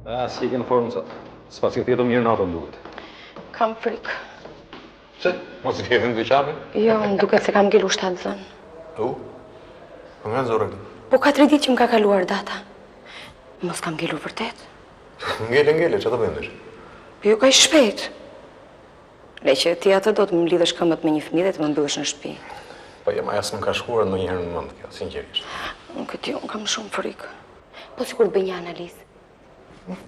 Si ke në formë sot. S'pas ke thjetur mirë natën duket. Kam frikë. Pse? Mos i thjetën të qape? Jo, më duket se kam ngelu 7 zënë. Po nga zore këtu? Po 4 ditë që më ka kaluar data. Mos kam ngelu vërtet. Ngele, që të bëndesh? Jo, ka i shpejt. Le që ti atë do të më lidhësh këmbët me një fëmijë dhe të më mbyllësh në shtëpi. Po jema jasë më ka shkuar ndonjëherë në mend kjo, sinqerisht. Unë këtë jo, unë kam shumë frikë. Po sikur të bëj një analizë.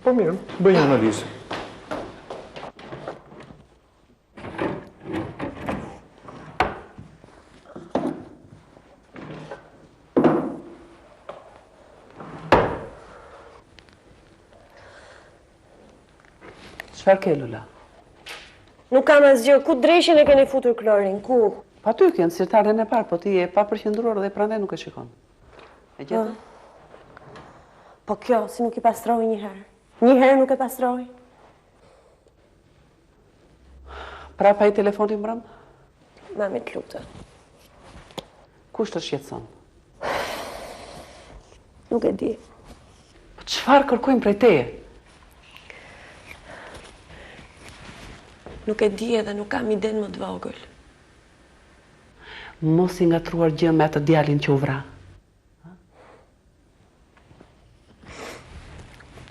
Po mirë, bëj një analizë. Çfarë ke, Lula? Nuk kam asgjë, ku dreshin e keni futur klorin, ku? Pa ty kënë sirtaren e parë, po ti je pa përqendruar dhe prandaj nuk e shikon. E gjetë? Po kjo, si nuk i pastroj një herë. Një herë nuk e pastroj. Pra pa i telefoni mbrëm? Mami të lutë. Kush të shqetëson? Nuk e di. Po çfarë kërkojmë prej teje? Nuk e di edhe nuk kam iden më të vogël. Mos i ngatruar gjë me atë djalin që u vra.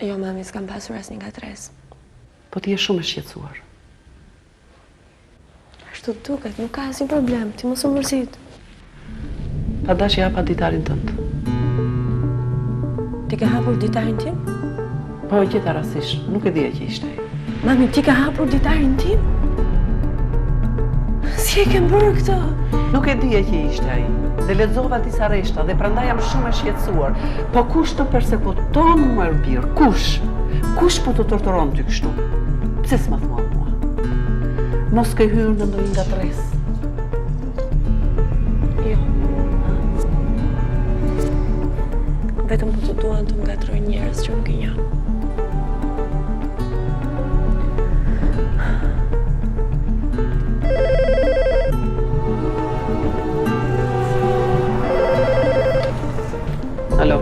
Jo, mami, s'kam pasur asnjë ngatres. Po ti je shumë e shqetësuar. Ashtu të duket, nuk ka asnjë problem, ti mos u mërzit. Pa dash i hapa ditarin tënd. Ti ke hapur ditarin tim? Po e gjeta rastisht, nuk e dija që ishte ai. Mami, ti ka hapur ditarin tim? Si e kem bërë këtë? Nuk e dija që ishte ai. Dhe lexova disa rreshta dhe prandaj jam shumë e shqetësuar. Po kush të përsekuton mua bir? Kush? Kush po të torturon ty kështu? Pse s'ma thua mua? Mos ke hyrë në ndonjë ngatres? Jo. Vetëm po të duan të më ngatroj njerëz që nuk i njoh. Alo?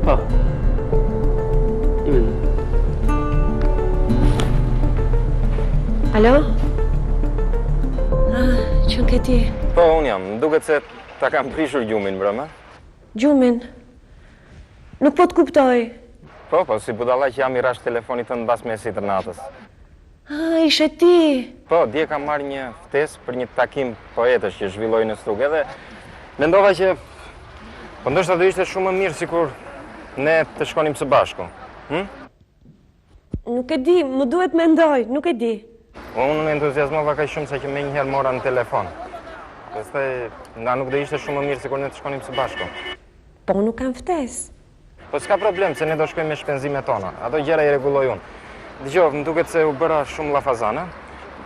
Po. Imen. Alo? Qënë ke ti? Po, unë jam. Më duket se ta kam prishur gjumin, brëma. Gjumin? Nuk po të kuptoj. Po, si budalla që jam i rash telefonit të në bas mesit të natës. Ishe ti? Po, dje kam marrë një ftesë për një takim poetësh që zhvilloj në Strug, edhe mendova që po ndoshta do ishte shumë më mirë sikur ne të shkonim së bashku. Nuk e di, më duhet mendoj, nuk e di. Unë në entuziasmova kaq shumë sa që me njëherë mora në telefon. Pastaj, nga nuk do ishte shumë më mirë sikur ne të shkonim së bashku. Po, nuk kam ftesë. Po s'ka problem, se ne do shkojmë me shpenzimet tona. Ato gjëra i rregulloj unë. Dgjoj, më duket se u bëra shumë llafazana.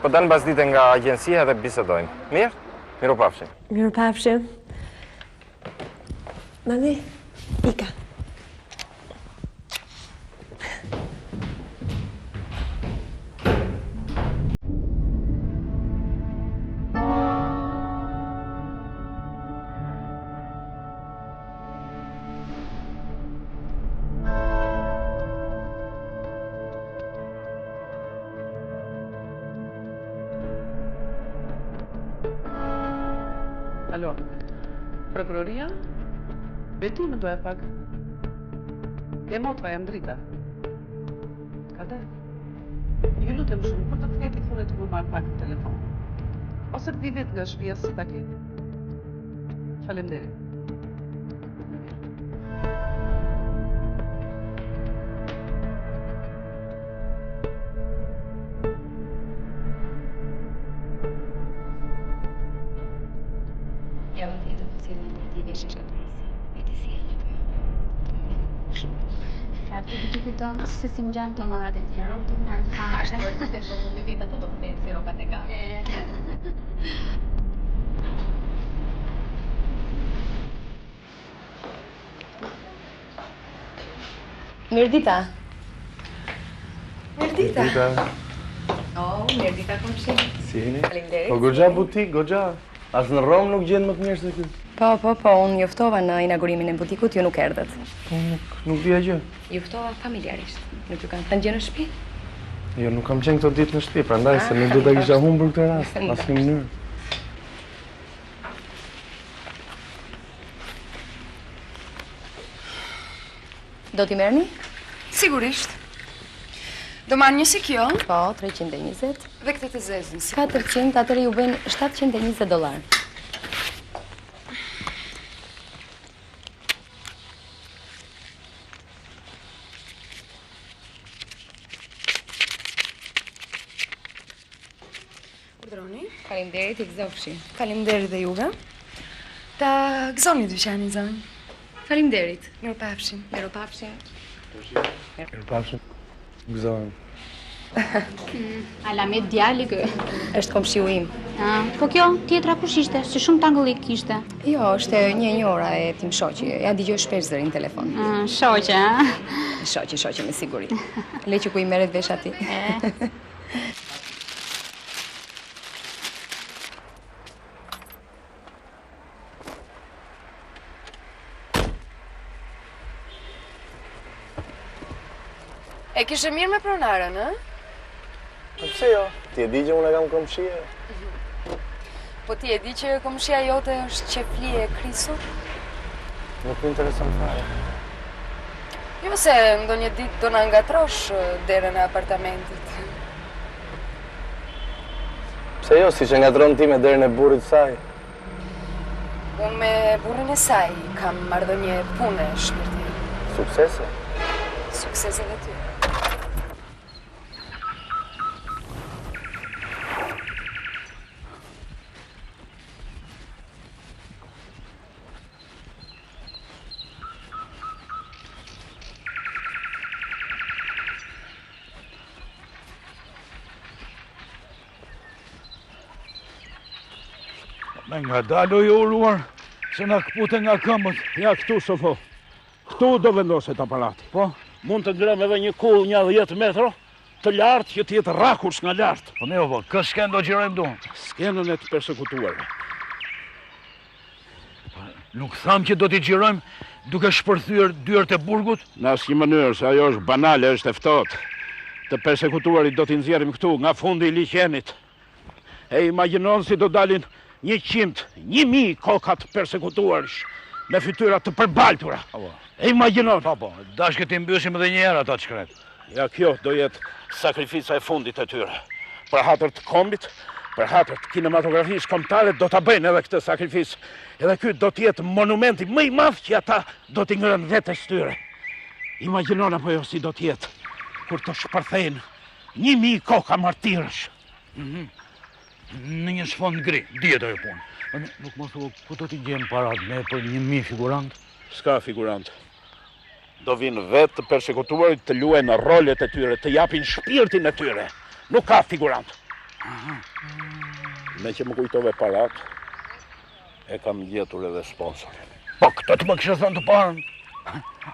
Po dal mbas dite nga agjencia dhe bisedojmë. Mirë? Mirupafshim. Mirupafshim. Mami, ika. Alo, prokuroria? Beti më doja pak. E motra jam drita. Ka dhe? Ju lutem shumë, për të të keti funet të më marrë pak në telefon. Ose të vi vetë nga shpia si ta keti. Faleminderit. Ja më tjetë të cilën në ti vishë shkatërisi. E ti si e një për. Ka të të kujton se si më gjanë të marat e tjera. Të marrë të marrë. Ashtë të të shumë në vita të do të bëjnë si rokat e ka. Mirdita. Mirdita. Mirdita kom shi. Si jeni? Faleminderit. Po goxha butik, goxha. As në Rom nuk gjen më të mirë se këtu. Po, unë juftova në inaugurimin e butikut, ju nuk erdhët. Po, nuk dija gjë. Juftova familjarisht. Nuk ju kanë thënë gjë në shtëpi? Jo, nuk kam qenë këto ditë në shtëpi, prandaj se nuk do ta kisha humbur këtë rast, asnjë mënyrë. Do t'i merrni? Sigurisht. Do marrë një si kjo? Po, 320. Dhe këtë të zezën. 400, atëre ju bëjnë $720. Urdhroni. Faleminderit, i gëzofshi. Faleminderit dhe juve. Ta gëzoni dyqanin zonjë. Faleminderit. Mirupafshim. Mirupafshim. Mirupafshim. Gëzohem. Ala me djali kë. Është komshiu im. Po kjo tjetra kush ishte? Si shumë tangëllik kishte. Jo, është një njora e tim shoqi. Ja dëgjoj shpesh zërin telefon. Shoqe, ha? Shoqe me siguri. Le që ku i merret vesh aty. E kishe mirë me pronarën, ë? Po pse jo? Ti e di që unë kam komshie? Po ti e di që komshia jote është qefli e krisur? Nuk më intereson fare. Jo se ndonjë ditë do na ngatrosh derën e apartamentit. Pse jo, si që ngatron ti me derën e burrit saj? Unë me burrin e saj kam marrëdhënie pune shpirti. Suksese? Suksese dhe ty. Me nga dalo i uruar, se na këpute nga këmbët, ja këtu sofo. Këtu do vendoset aparati. Po, mund të ngrem edhe një kull 10 metro, të lartë që t'jetë rakurs nga lartë. Po ne po, kë sken do gjirojmë du? Skenën e të persekutuarve. Nuk tham që do t'i gjirojmë duke shpërthyer dyert e burgut? Në asnjë mënyrë, se ajo është banale, është e ftohtë. Të persekutuarit do t'i nxjerrim këtu, nga fundi i liqenit. E imagjinon si do dalin 100.000 kokat persekutuarsh me fytyra të përbaltura. E imagjinon. Po, dashke t'i mbysim edhe një herë ata të shkret. Ja, kjo do jetë sakrifica e fundit e tyre. Për hatër të kombit, për hatër të kinematografisë kombëtare do ta bëjnë edhe këtë sakrificë. Edhe ky do të jetë monumenti më i madh që ata do t'i ngrënë vetes tyre. Imagjinon apo jo si do të jetë kur të shpërthejnë 1000 koka martirësh. Në një sfond gri, dihet ajo punë. Nuk më thua, ku do t'i gjemë parat me për 1000 figurant? S'ka figurant. Do vinë vetë të persekutuarit të luajnë në rolet e tyre, të japin shpirtin e tyre. Nuk ka figurant. Me që më kujtove parat, e kam gjetur edhe sponsorin. Po, këtë të më kështë thënë të parën?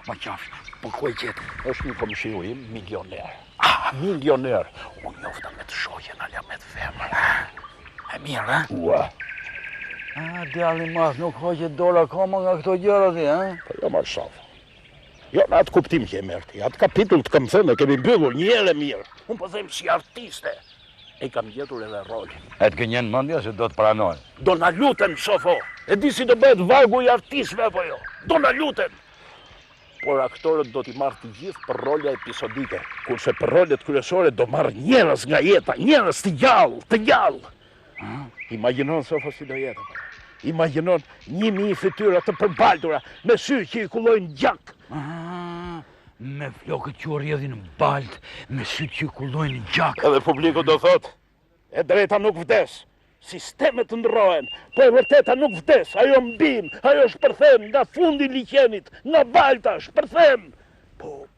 Ma qafë, po ku e gjetë? Është një komshiu im, milioner. Milioner. Unë njofta me të shoqen, alja me të femër. E mirë, e? Ua. Djalli mas, nuk hoqet dorë akoma nga këto gjëra ti, e? Po jo ma shafë. Jo, në atë kuptim që e mërti. Atë kapitull të kam thënë, kemi mbyllur një herë mirë. Unë po them si artiste. E kam gjetur edhe rolin. E të gënjen mendja se do të pranoj. Do na lutem, shofo. E di si do bëhet vargu i artistëve apo jo. Do na lutem. Por aktorët do t'i marrë të gjithë për rolla episodike, kurse për rolet kryesore do marrë njerëz nga jeta, njerëz të gjallë. Imagjinon sofo si do jetë. Imagjinon 1000 fytyra të përbaltura me sy që i kullojnë gjak. Me flokët që rrjedhin balt, me sy që i kullojnë gjak. Edhe publiku do thotë, e drejta nuk vdes. Sistemet ndrohen, po e vërteta nuk vdes, ajo mbim, ajo shpërthem nga fundi i liqenit, nga balta, shpërthem. Po,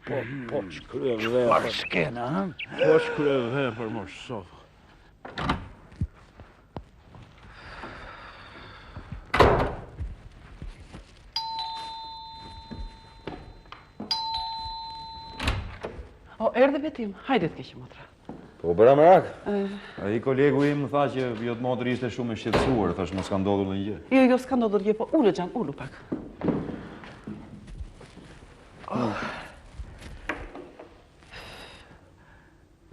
shkrye vepër. Çfarë skena, ha? Po shkrye vepër, mos sof. O, erdhe Betim, hajde të keqë motra. Po, bëra merak. Ai kolegu im më tha që jot motri ishte shumë e shqetësuar, thash mos ka ndodhur ndonjë gjë. Jo, s'ka ndodhur gjë, po ulu Xhan, ulu pak.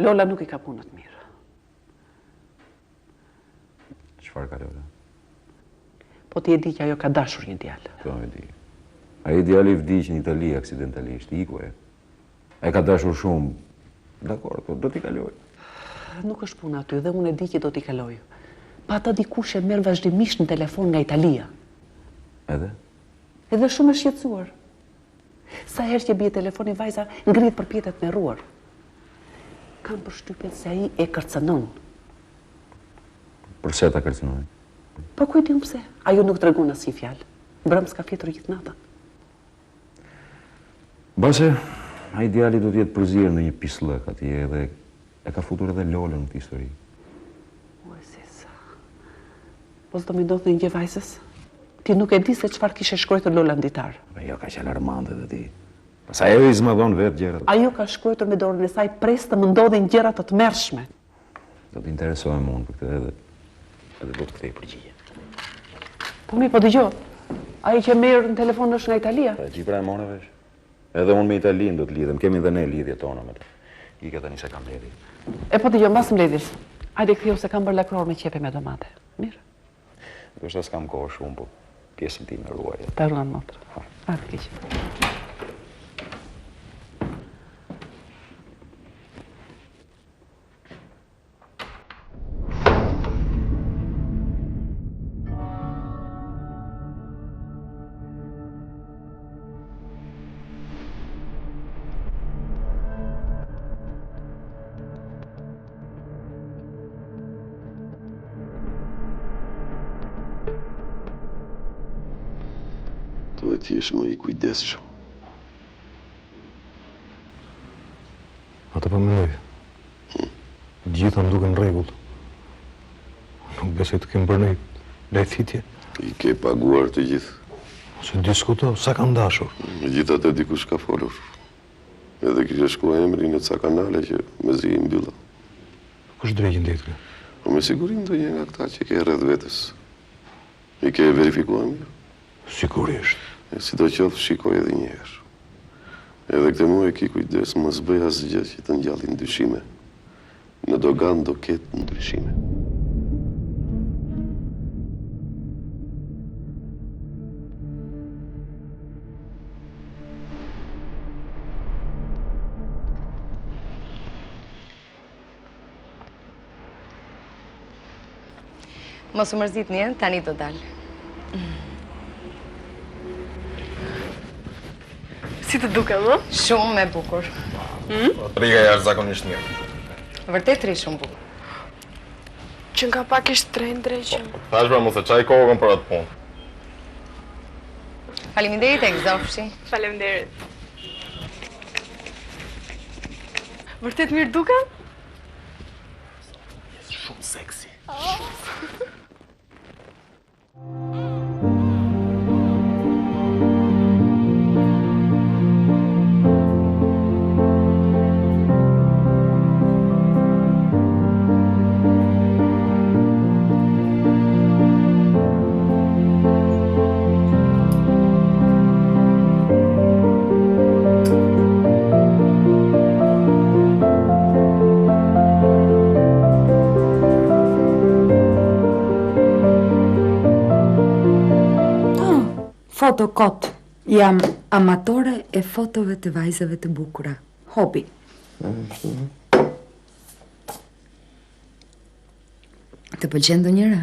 Lola nuk i ka punët mirë. Çfarë ka Lola? Po ti e di që ajo ka dashur një djalë. Po, e di. Ai djali vdiq në Itali aksidentalisht, iku e. Ai ka dashur shumë. Dakor, po do t'i kaloj. Nuk është puna aty dhe unë e di që do t'i kaloj. Pa ata dikush e merr vazhdimisht në telefon nga Italia. Edhe? Edhe shumë e shqetësuar. Sa herë që bie telefoni vajza ngrihet për pjetet me rruar. Kam përshtypjen se ai e kërcënon. Përse ta kërcënoi? Po ku e di unë pse? Ajo nuk tregon asnjë fjalë. Mbrëm s'ka fjetur gjithë natën. Base, ai djali do t'jetë përzier në një pislëk atje edhe e ka futur edhe Lolën në këtë histori. Oj, se sa. Po s'do më ndodhë një gjë vajzës? Ti nuk e di se çfarë kishe shkruar Lola në ditar. Po jo, ka që alarmante dhe ti. Pastaj ajo i zmadhon vetë gjërat. Ajo ka shkruar me dorën e saj pres të më ndodhin gjëra të tmerrshme. Do t'interesohem unë për këtë edhe do të kthej përgjigje. Po mi, po dëgjoj. Ai që merr në telefon është nga Italia. Po gjithë pra e morë vesh. Edhe unë me Italinë do të lidhem, kemi dhe ne lidhje tona me të. Ike tani se kam ledhi. E po dëgjoj, mbas mbledhjes. Hajde ktheu se kam bërë lakror me qepe me domate. Mirë. Ndoshta s'kam kohë shumë, po pjesën time e ruaj. Ta ruan motra. Hajde keq. Duhet t'jesh më i kujdesshëm. Ata po mendoj. Gjitha më duken në rregull. Nuk besoj të kem bërë një lejthitje. I ke paguar të gjithë. Se diskuto, sa kam dashur. Megjithatë dikush ka folur. Edhe kishe shkruar emrin në ca kanale që mezi i mbylla. Kush drejgjin detri? Po me siguri ndonjë nga këta që ke rreth vetes. I ke verifikuar mirë? Sigurisht. Sidoqoftë shikoj edhe një herë. Edhe këtë muaj ki kujdes mos bëj asgjë që të ngjallin dyshime. Në dogan do ketë ndryshime. Mos u mërzitni, tani do dal. Si të duke, më? Shumë me bukur. Riga jashtëzakonisht mirë. Vërtet ri shumë bukur. Që nga pak ishtë tren drejqëm. Thash pra mu se qaj kohën për atë punë. Faleminderit e gëzofshi. Faleminderit. Vërtet mirë duke? Shumë seksi. Fotokot. Jam amatore e fotove të vajzave të bukura. Hobi. Të pëlqen ndonjëra?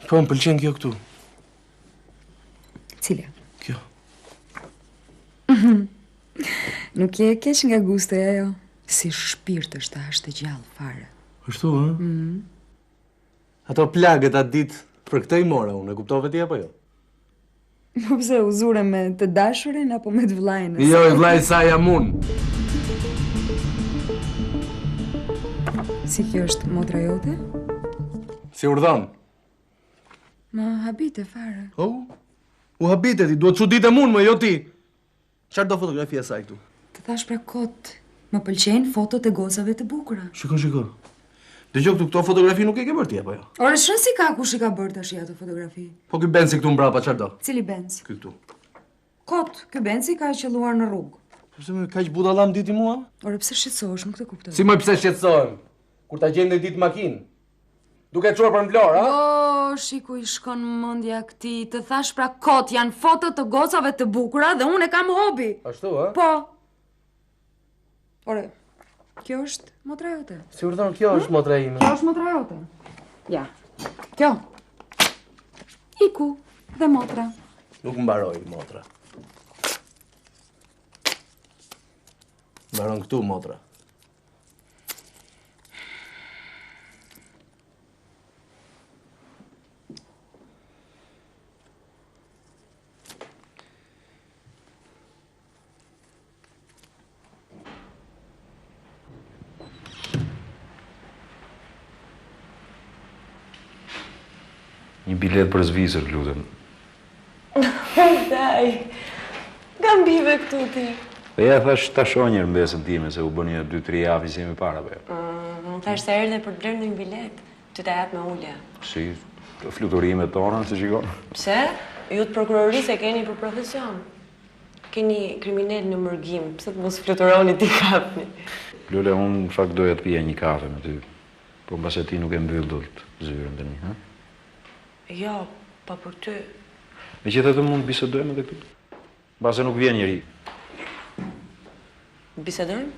Po, më pëlqen kjo këtu. Cila? Kjo. Nuk je e keq nga gustoja jo. Si shpirt është e gjallë fare. Ashtu, ha? Ato plagët atë ditë, për këtë i mora unë, e kuptove ti apo jo? Po pse, u zure me të dashurin apo me të vllajën? Jo, i vllai sa jam unë. Si kjo është motra jote? Si urdhon? Ma habite fare. U habite ti, duhet çuditem unë, më jo ti. Çfarë do fotografia saj këtu? Të thash pra kot, më pëlqejnë fotot e gocave të bukura. Shiko. Dëgjoj këto fotografi nuk e ke bërë ti apo jo? Ore, shën si ka kush i ka bërë tash ato fotografi? Po ky Benzi këtu mbrapa çfarë do? Cili Benz? Ky këtu. Kot, ky Benzi ka qelluar në rrugë. Pse më kaq budallam diti mua? Ore, pse shqetësohesh, nuk të kuptoj. Si më pse shqetësohem? Kur ta gjendë ditë makinë. Duke çuar për Vlorë, a? O, shiku i shkon mendja këtij. Të thash pra kot, janë foto të gocave të bukura dhe unë e kam hobi. Ashtu, a? Po. Ore, kjo është motra jote. Si urdhon, kjo është motra ime. Kjo është motra jote. Ja. Kjo. Iku dhe motra. Nuk mbaroj motra. Mbaron këtu motra. Një bilet për Zvicër, lutem. Daj, kam bive këtu ti. Po ja thash ta shoh një herë mbesën time se u bën një 2-3 javë si më para be. Më thash se erdhe për të blerë një bilet, ty ta jap me ulja. Si, fluturimet tona, se shikon. Pse? Ju të prokurorisë e keni për profesion. Keni kriminal në mërgim, pse të mos fluturoni ti kapni. Lule, unë në fakt doja të pija një kafe me ty. Po mbase ti nuk e mbyll dot zyrën tani, ha? Jo, pa për ty. Megjithatë mund të bisedojmë edhe këtu. Mbase nuk vjen njëri. Bisedojmë?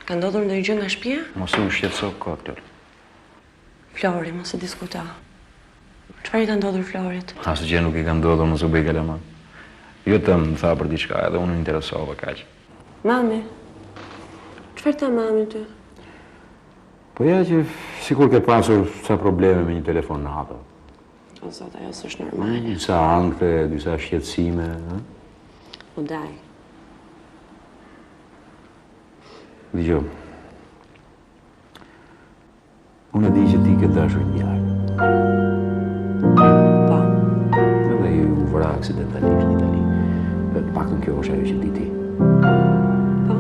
Ka ndodhur ndonjë gjë nga shtëpia? Mos u shqetëso kot, Lule. Flori, mos e diskuto. Çfarë i ka ndodhur Florit? Asgjë nuk i ka ndodhur, mos u bëj kalaman. Jo të më tha për diçka, edhe unë interesova kaq. Mami, çfarë tha mami ty? Po ja që sikur ke pasur ca probleme me një telefon në hatë. O zot, ajo s'është normale. Disa ankte, disa shqetësime, ha? U daj. Dgjoj. Unë e di që ti ke dashur një djalë. Po. Edhe ju u vra aksidentalisht në Itali. Të paktën kjo është ajo që di ti. Po.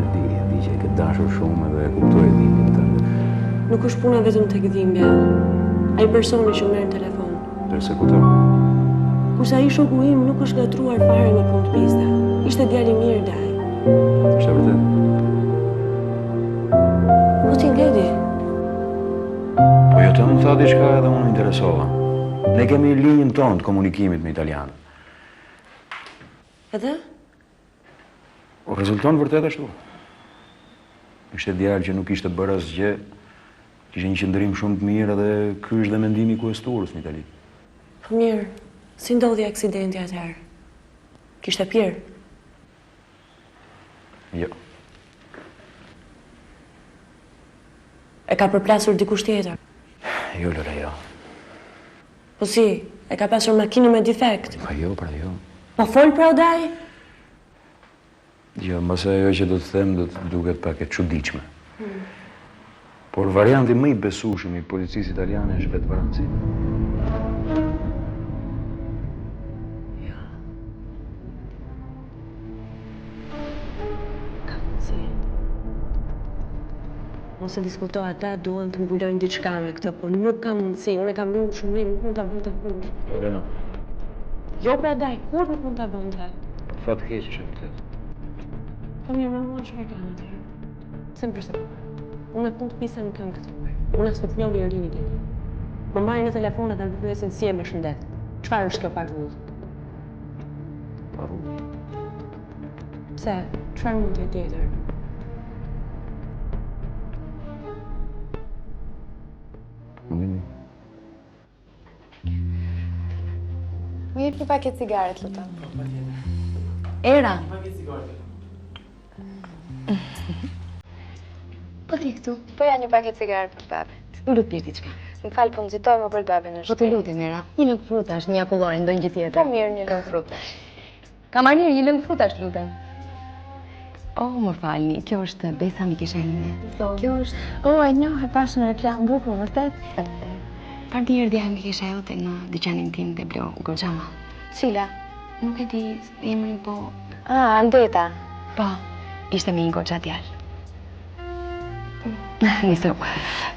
E di që e ke dashur shumë edhe e kuptoj dhimbjen tënde. Nuk është puna vetëm tek dhimbja. Ai personi që merr në telefon. Persekutor. Kurse ai shoku im nuk është gatruar fare me punë të pista. Ishte djalë i mirë daj. Është vërtet? Po ti ngedi. Po jo të më tha diçka edhe unë interesova. Ne kemi linjën tonë të komunikimit me italianë. Edhe? O rezulton vërtet ashtu. Ishte djalë që nuk ishte bërë asgjë, kishte një qëndrim shumë të mirë edhe ky është dhe mendimi i kuesturës në Itali. Po mirë, si ndodhi aksidenti atëherë? Kishte pirë? Jo. E ka përplasur dikush tjetër? Jo, Lola, jo. Po si, e ka pasur makinë me defekt? Pa jo, pra jo. Po fol pra odaj? Jo, mbase ajo që do të them do të duket pak e çuditshme. Por varianti më i besueshëm i policisë italiane është vetë Varanci. Mos e diskuto ata, duan të mbulojnë diçka me këtë, po nuk ka mundësi, unë e kam bërë shumë, nuk mund ta bëj të punë. Elena. Jo pra daj, kur nuk mund ta bënte? Fat keq është vërtet. Po mirë, më çfarë kanë atëherë? Se më përse. Unë e punë të pisa në këngë këtu. Unë as nuk njoh Irinit. Më marrin në telefon ata të pyesin si e me shëndet. Çfarë është kjo parullë? Parullë? Pse? Çfarë mund të jetë tjetër? Më jep një paket cigaret, lutem. Era. Po ti këtu? Po ja një paket cigaret për babin. Nuk do të pjek diçka. Më fal, po nxitoj më për babin në Po të lutem, Era. Një lëng frutash, një akullori, ndonjë gjë tjetër. Po mirë, një lëng frutash. Ka marrë një lëng frutash, lutem. Oh, më falni, kjo është Besa mikesha ime. Kjo është... e njoh, e pas në reklam bukur, vërtet. Par një erdhja mikesha jote në dyqanin tim dhe blo goxha mall. Cila? Nuk e di emrin, po... Andeta. Po, ishte me një goxha djalë. Nisë,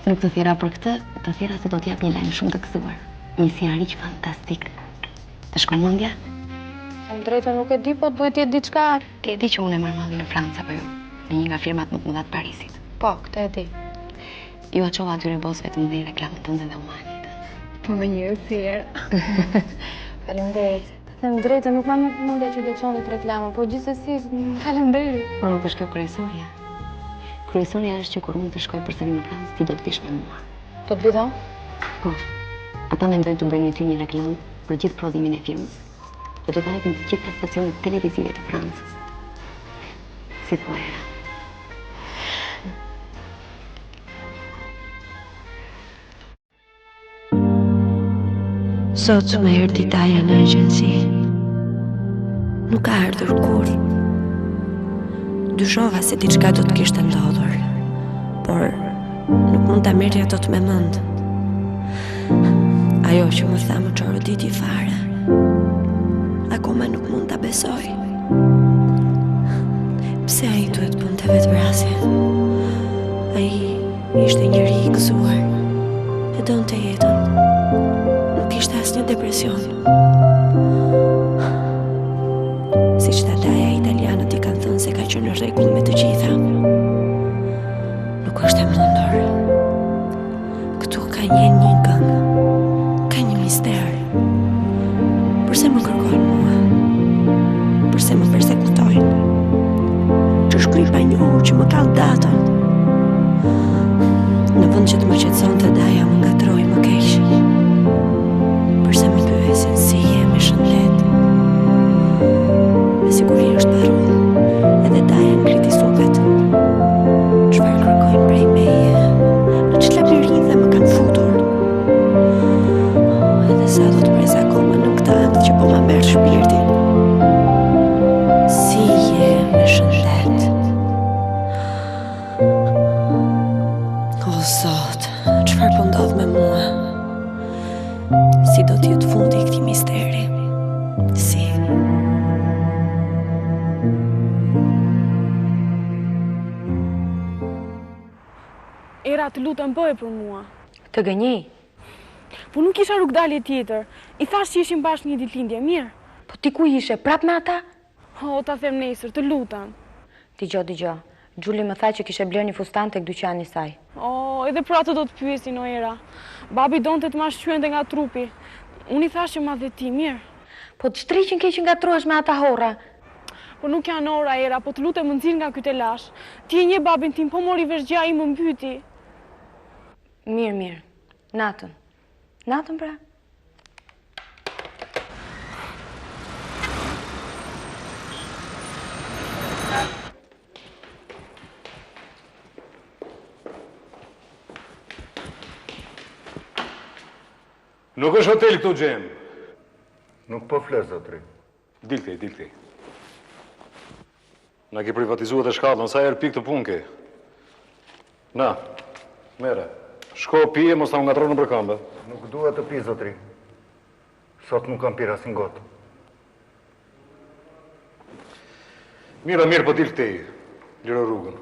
nuk të thjera për këtë, të thjera se do t'jap një lajm shumë të gëzuar. Një sjarriq fantastik. Të shkon mendja? Në drejtë nuk e di, po duhet jetë diçka. Ti e di që unë e marr mallin në Francë apo jo? Në një nga firmat më të mëdha të Parisit. Po, këtë e di. Ju aqova atyre bosëve të mëdhenj reklamën tënde dhe umanit. Po me një thjerë. Faleminderit. Të them drejtë, nuk mam mundja që të çonit reklamën, po gjithsesi faleminderit. Po nuk është kjo kryesorja. Kryesorja është që kur unë të shkoj përsëri në Francë, ti do të vish me mua. Do të bidon? Po. Ata mendojnë të bëjnë ty një reklamë për gjithë prodhimin e firmës. Do të japin të gjitha stacionet televizive të Francës. Si thua era? Sot më erdhi Daja në agjenci. Nuk ka ardhur kur. Dyshova se diçka do të kishte ndodhur, por nuk mund ta merrja dot me mend. Ajo që më tha më çoroditi fare. Akoma nuk mund ta besoj. Pse ai duhet bënte vetvrasje? Ai ishte njëri i gëzuar. E donte jetën. Nuk ishte asnjë depresion. Siç ta Daja, italianët i kanë thënë se ka qenë në rregull me të gjitha. Nuk është e mundur. Këtu ka një këngë. Ka një mister. Përse më kërkojnë mua? Përse më persekutojnë? Që shkruaj pa njohur që më kall datën. Në vend që të më qetësonte Daja, më ngatroi më keq. Përse më pyesin si jemi shëndet? Me siguri është parull, edhe Daja ngriti supet. Çfarë kërkojnë prej meje? Në ç't labirinthe më kanë futur? Edhe sa do të presa akoma në këtë akt që po ma merr shpirtin. Si je me shëndet? O Zot, çfarë po ndodh me mua? Si do t'jetë fundi i këtij misteri? Si? Era, të lutem bëje për mua. Të gënjej. Po nuk isha rrugdalje tjetër. I thash që ishim bashkë një ditëlindje, mirë. Po ti ku ishe, prap me ata? O, ta them nesër, të lutem. Dgjoj. Gjuli më tha që kishe bler një fustan tek dyqani i saj. O, edhe për atë do të pyesin, o Era. Babi donte të ma shqyente nga trupi. Unë i thash që ma dhe ti, mirë. Po të shtriqin ke që ngatrohesh me ata hora. Po nuk janë ora, Era, po të lutem më nxirr nga ky telash. Ti e një babin tim, po mori vesh gjaj i më mbyti. Mirë. Natën. Natën pra? Nuk është hotel këtu, Gjem. Nuk po fles, zotri. Dilti. Na ke privatizuar të shkallën, sa herë pikë të punë ke. Na, mere. Shko pije, mos ta ngatron në përkëmbë. Nuk dua të pi, zotri. Sot nuk kam pirë asin gotë. Mirë, po dil këtej. Liro rrugën.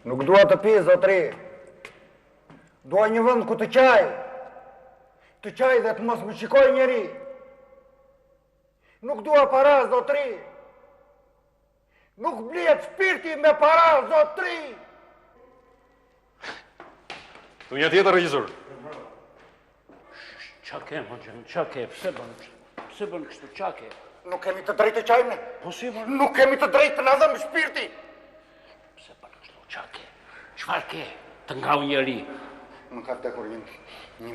Nuk dua të pi, zotri. Dua një vend ku të qaj. Të qaj dhe të mos më shikoj njeri. Nuk dua para, zotri. Nuk blihet shpirti me para, zotri. Tu një tjetër regjisor. Qa ke, më gjënë, qa ke, pse bën kështu, qa ke? Nuk kemi të drejtë të qajme. Po si bën? Nuk kemi të drejtë të na dhëmë shpirti. Pse bën kështu, qa ke? Çfarë ke? Të ngau njëri. Më ka vdekur një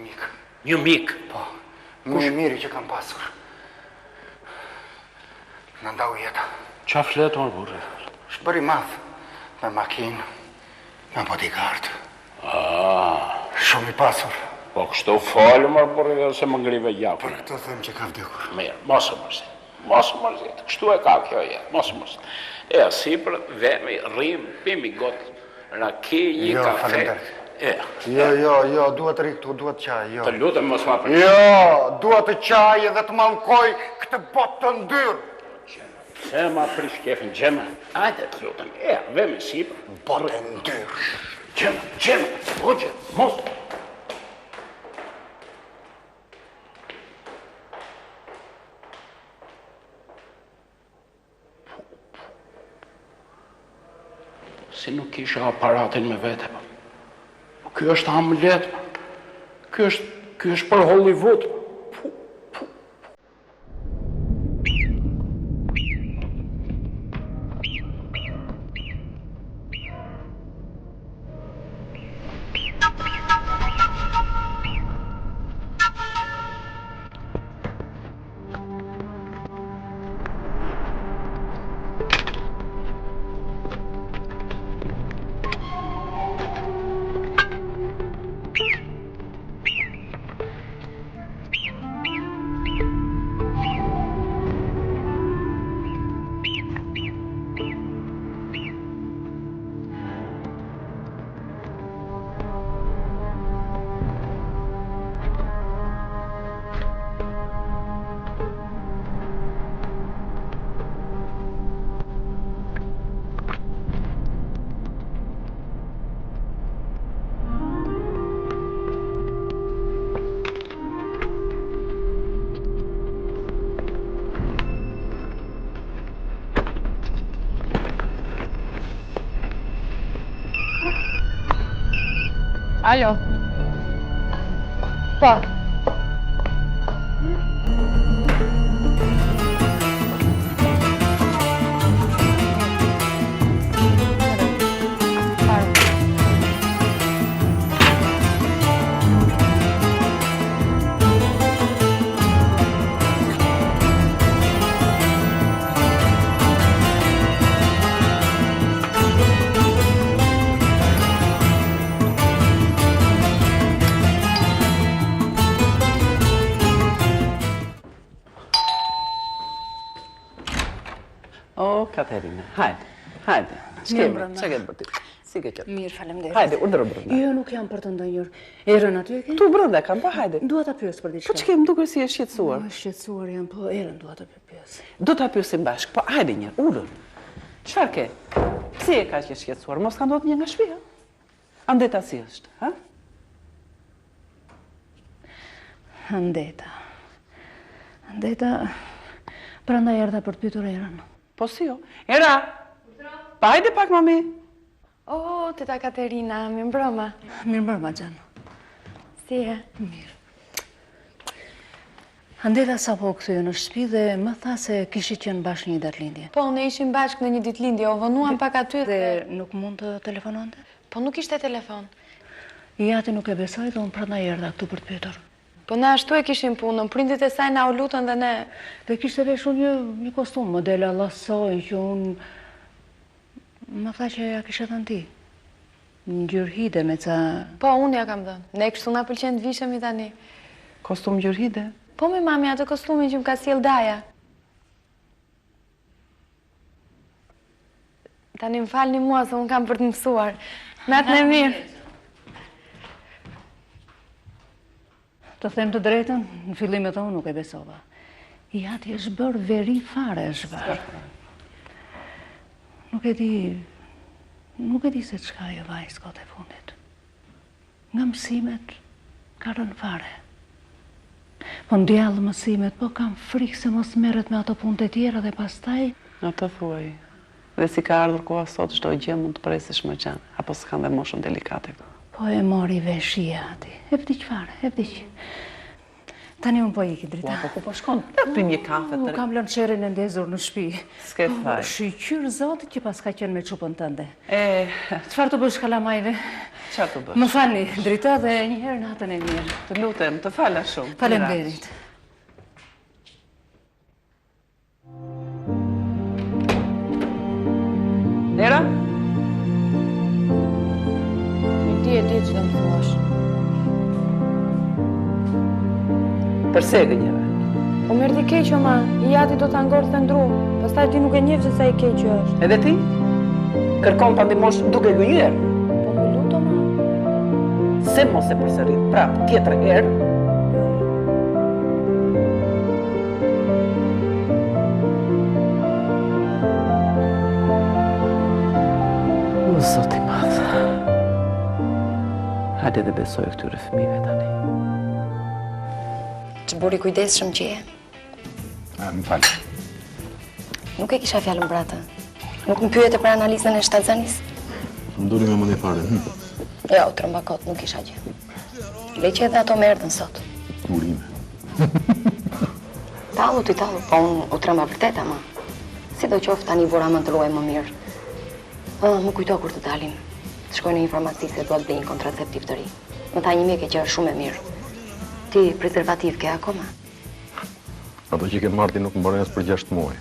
mik. Një mik? Po, më i miri që kam pasur. Në ndau jeta. Qa fletë, orë burre? Shpëri madh, me makinë, me bodyguard. Shumë i pasur. Po kështu falë, mërë burre, se më ngrive gjapë. Për këtë them që ka vdekur. Mirë, mosë mërzit. Kështu e ka kjo jetë, mosë mërzit. E asipër, vemi, rrim, pimi gotë, raki, një kafe. Jo, duhet ri këtu, duhet qaj, jo. Të lutem mos ma për... Jo, duhet të qaj edhe të malkoj këtë botë të ndyrë. Pse ma prish kefin, Gjema? Ajde të lutem, vemi sipër. Botë të ndyrë. Gjema, hoqe, mos. Si nuk isha aparatin me vete, po. Ky është Hamlet, ky është për Hollywood. Alo. Po. Katerina, hajde. Ç'ke bërti? Si ke qenë? Mirë, faleminderit. Hajde, urdhëro brenda. Jo, nuk jam për të ndonjër. Erën aty e ke? Tu brenda kam, po hajde. Dua ta pyes për diçka. Po ç'ke, më duket si je shqetësuar. Po shqetësuar jam, po erën dua ta pyes. Do ta pyesim bashk, po hajde një, urdhër. Çfarë ke? Pse je kaq e shqetësuar? Mos ka ndodhur një nga shtëpia? Andeta si është, ha? Andeta. Prandaj erdha për të pyetur Erën. Po si jo? Era! Pa hajde pak, mami. O, teta Katerina, mirë mbrëma. Mirë mbrëma, Gjan. Si e? Mirë. Andeta sa po kthye në shtëpi dhe më tha se kishit qenë bashkë një datëlindje. Po, ne ishim bashkë në një ditëlindje, o vonuam pak aty dhe... nuk mund të telefononte? Po, nuk ishte telefon. Jati nuk e besoj dhe unë prandaj erdha këtu për të pyetur. Po ne ashtu e kishim punën, prindit e saj na u lutën dhe ne... Dhe kishte veshur një kostum, modela lasoj, që unë... Më tha që ja kishe dhënë ti. Një gjyrhide me ca... Po, unë ja kam dhënë. Ne kështu na pëlqen të vishemi tani. Kostum gjyrhide? Po, mi mami, atë kostumin që më ka sjell Daja. Tani më falni mua se unë kam për të mësuar. Natën e mirë. Të them të drejtën, në fillim e thonë nuk e besova. Jati është bërë veri fare është bërë. Nuk e di se çka ajo vajzë kote fundit. Nga mësimet ka rënë fare. Po ndjallë mësimet, po kam frikë se mos merret me ato punë të tjera dhe pastaj... Në të thuaj. Dhe si ka ardhur koha sot, çdo gjë mund të presësh më gjatë, apo s'kan dhe moshën delikate. Po e mori veshia ati. E vdiq fare, e vdiq. Tani unë po iki drita. Po ku po shkon? Ta pim një kafe të... Kam lënë çerrin e ndezur në shtëpi. S'ke faj. Shqyr zotit që pas ka qenë me çupën tënde. Çfarë të bësh kalamajve? Çfarë të bësh? Më falni, drita dhe një herë natën e mirë. Të lutem, të fala shumë. Faleminderit. Era? Ti e di që dhe më thuash. Përse e gënjeve? O merdi keqo, ma. I jati do të angorë të ndru. Pastaj ti nuk e njeh se sa i keqo është. Edhe ti? Kërkon pa ndimosh duke gënjer? Po më luto, ma. pse mos e përsërit prapë tjetër herë? O Zoti i Madh. Hajde dhe besoj këtyre fëmijëve tani. Që buri kujdesshëm që je. Më falë. Nuk e kisha fjalën brata. Nuk më pyete për analizën e shtatzanis. Më doli nga mendja fare. Jo, trëmbakot, nuk isha gjë. Le që edhe ato më erdhën sot. Urime. Tallu, po unë u trëmba vërtet, ama. Sidoqoftë tani vura më të luaj më mirë. Më kujto kur të dalim. Të shkoj në informaci se do të bëj një kontraceptiv të ri. Më tha një mjek e që është shumë e mirë. Ti prezervativ ke akoma? Ato që ke marrë ti nuk më bërën as për 6 muaj.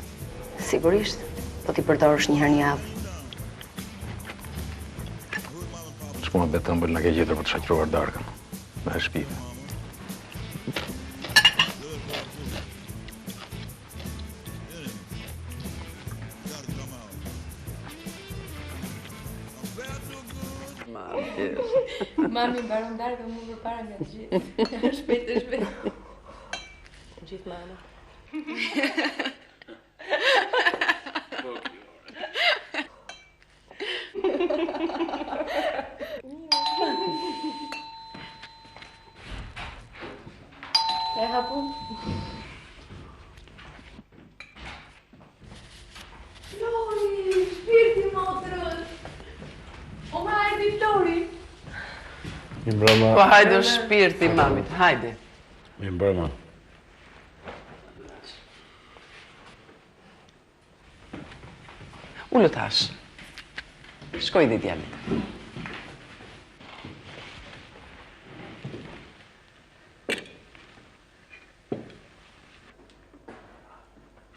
Sigurisht, po ti përdorësh një herë në javë. Shpuna betë ëmbël në ke gjetër për të shaqruar darkën. Me e shpive. Mami mbaron darkën më përpara nga të gjithë. Shpejt. Gjithë mama. E hapun. Flori, shpirti motrës. O ma erdhi Flori. Po hajde o shpirti mamit, hajde. Mi mbrëma. Ullu tash. Shkoj dhe djalit.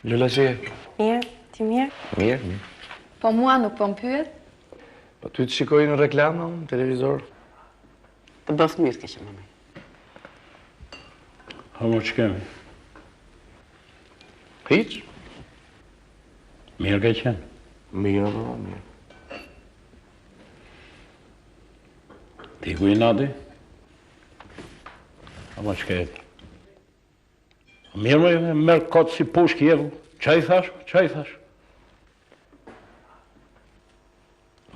Lula që je? Mirë, ti mirë? Mirë. Po mua nuk po më pyet? Po ty të shikoj në reklama, në televizor? Të bëth mirë ke që mami. Hamo që kemi? Hiq? Mirë ke qenë? Mirë, po, mirë. Ti ku i nati? Hamo që ke? Mirë me merë kotë si pushk jevu. Qa i thash? Qa i thash?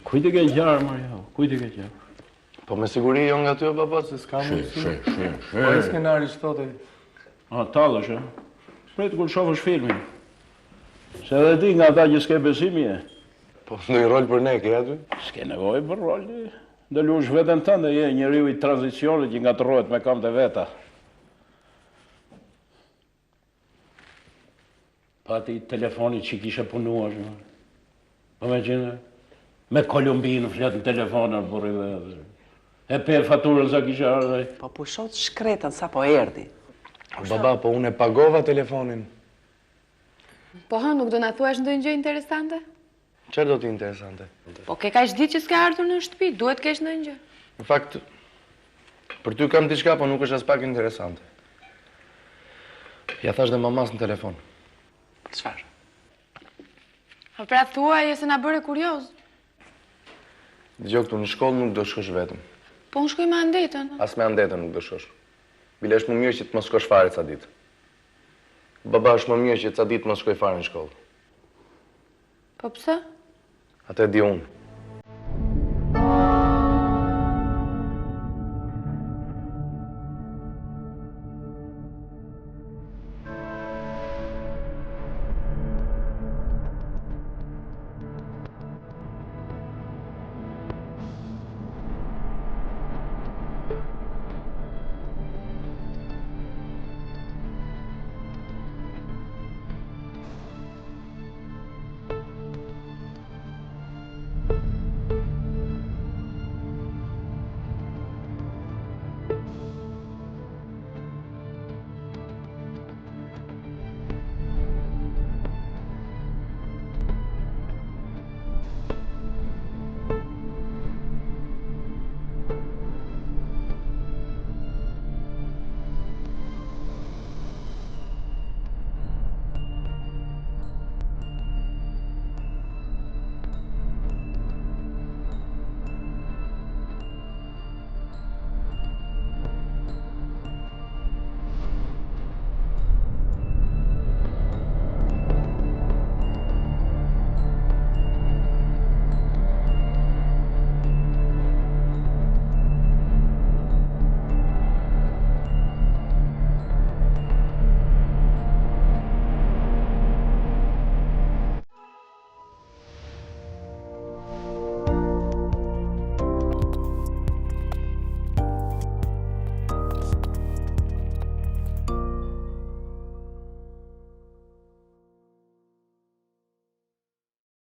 Kujti ke gjarë, Marja, kujti ke gjarë. Po me siguri jo nga ty o baba, se s'ka më si. Po e skenari që thote. A, talësh, e? Shprejtë kur shofësh filmin. Se edhe ti nga ta që s'ke besimi e. Po ndoj rol për ne, ke aty? S'ke nevoj për rol, dhe lush vetën tënde, je njeriu i tranzicionit që nga të rojët me kam të veta. Pati telefoni që kishe punuar, po me qenë, me Kolumbinë fletë në telefonër, por edhe, e pe faturën sa kishe ardhej. Po pushot shkretën sa po erdi. Baba, po unë e pagova telefonin. Po ha, nuk do na thuash ndonjë gjë interesante? Qërë do t'i interesante? Po ke kaq ditë që s'ke ardhur në shtëpi, duhet kesh ndonjë gjë. Në fakt, për ty kam diçka, po nuk është as pak interesante. Ja thash dhe mamas në telefon. Çfarë? Po pra thuaj se na bëre kurioz. Dgjoj këtu në shkollë nuk do shkosh vetëm. Po unë shkoj me Andetën. As me Andetën nuk do shkosh. Bile është më mirë që të mos shkosh fare ca ditë. Baba është më mirë që ca ditë mos shkoj fare në shkollë. Po pse? Atë e di unë.